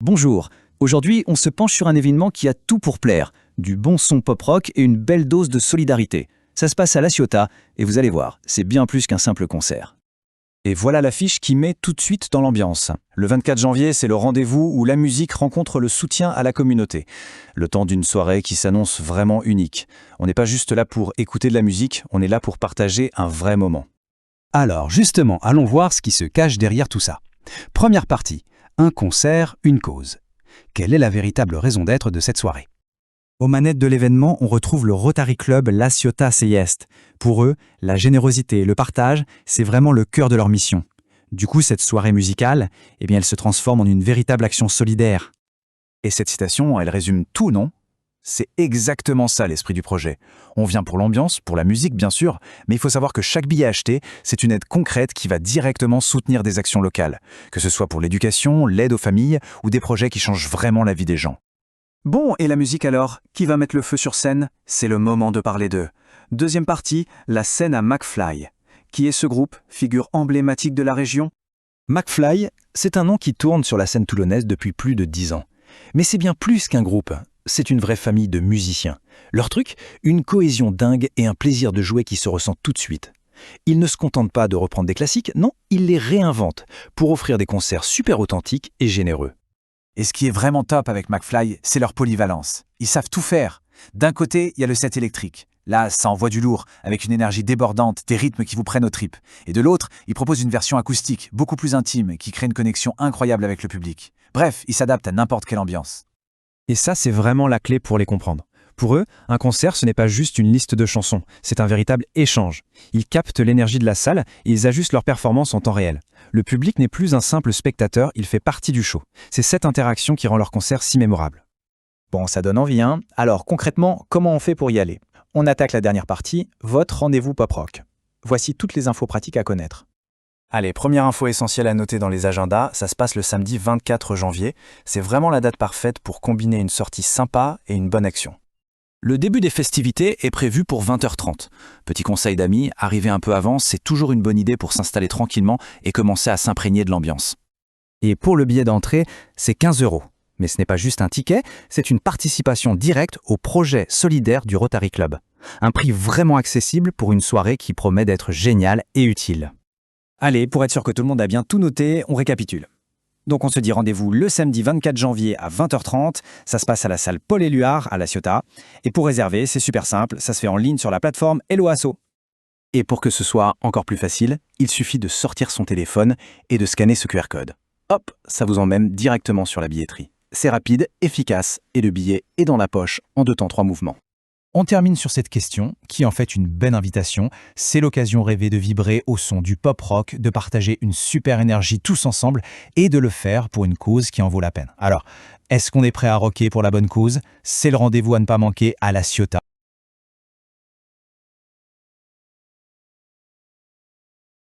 Bonjour, aujourd'hui on se penche sur un événement qui a tout pour plaire, du bon son pop-rock et une belle dose de solidarité. Ça se passe à La Ciotat et vous allez voir, c'est bien plus qu'un simple concert. Et voilà l'affiche qui met tout de suite dans l'ambiance. Le 24 janvier, c'est le rendez-vous où la musique rencontre le soutien à la communauté. Le temps d'une soirée qui s'annonce vraiment unique. On n'est pas juste là pour écouter de la musique, on est là pour partager un vrai moment. Alors justement, allons voir ce qui se cache derrière tout ça. Première partie, un concert, une cause. Quelle est la véritable raison d'être de cette soirée? Aux manettes de l'événement, on retrouve le Rotary Club La Ciotat Seiest. Pour eux, la générosité et le partage, c'est vraiment le cœur de leur mission. Du coup, cette soirée musicale, elle se transforme en une véritable action solidaire. Et cette citation, elle résume tout, non? C'est exactement ça l'esprit du projet. On vient pour l'ambiance, pour la musique bien sûr, mais il faut savoir que chaque billet acheté, c'est une aide concrète qui va directement soutenir des actions locales, que ce soit pour l'éducation, l'aide aux familles ou des projets qui changent vraiment la vie des gens. Bon, et la musique alors? Qui va mettre le feu sur scène? C'est le moment de parler d'eux. Deuxième partie, la scène à McFly. Qui est ce groupe, figure emblématique de la région? McFly, c'est un nom qui tourne sur la scène toulonnaise depuis plus de 10 ans. Mais c'est bien plus qu'un groupe, c'est une vraie famille de musiciens. Leur truc, une cohésion dingue et un plaisir de jouer qui se ressent tout de suite. Ils ne se contentent pas de reprendre des classiques, non, ils les réinventent pour offrir des concerts super authentiques et généreux. Et ce qui est vraiment top avec McFly, c'est leur polyvalence. Ils savent tout faire. D'un côté, il y a le set électrique. Là, ça envoie du lourd, avec une énergie débordante, des rythmes qui vous prennent aux tripes. Et de l'autre, ils proposent une version acoustique, beaucoup plus intime, qui crée une connexion incroyable avec le public. Bref, ils s'adaptent à n'importe quelle ambiance. Et ça, c'est vraiment la clé pour les comprendre. Pour eux, un concert, ce n'est pas juste une liste de chansons, c'est un véritable échange. Ils captent l'énergie de la salle et ils ajustent leur performance en temps réel. Le public n'est plus un simple spectateur, il fait partie du show. C'est cette interaction qui rend leur concert si mémorable. Bon, ça donne envie, hein? Alors concrètement, comment on fait pour y aller? On attaque la dernière partie, votre rendez-vous pop-rock. Voici toutes les infos pratiques à connaître. Allez, première info essentielle à noter dans les agendas, ça se passe le samedi 24 janvier. C'est vraiment la date parfaite pour combiner une sortie sympa et une bonne action. Le début des festivités est prévu pour 20h30. Petit conseil d'amis, arriver un peu avant, c'est toujours une bonne idée pour s'installer tranquillement et commencer à s'imprégner de l'ambiance. Et pour le billet d'entrée, c'est 15 €. Mais ce n'est pas juste un ticket, c'est une participation directe au projet solidaire du Rotary Club. Un prix vraiment accessible pour une soirée qui promet d'être géniale et utile. Allez, pour être sûr que tout le monde a bien tout noté, on récapitule. Donc on se dit rendez-vous le samedi 24 janvier à 20h30, ça se passe à la salle Paul-Éluard à La Ciotat. Et pour réserver, c'est super simple, ça se fait en ligne sur la plateforme Hello Asso. Et pour que ce soit encore plus facile, il suffit de sortir son téléphone et de scanner ce QR code. Hop, ça vous emmène directement sur la billetterie. C'est rapide, efficace, et le billet est dans la poche en 2 temps 3 mouvements. On termine sur cette question, qui est en fait une belle invitation. C'est l'occasion rêvée de vibrer au son du pop-rock, de partager une super énergie tous ensemble et de le faire pour une cause qui en vaut la peine. Alors, est-ce qu'on est prêt à rocker pour la bonne cause? C'est le rendez-vous à ne pas manquer à La Ciotat.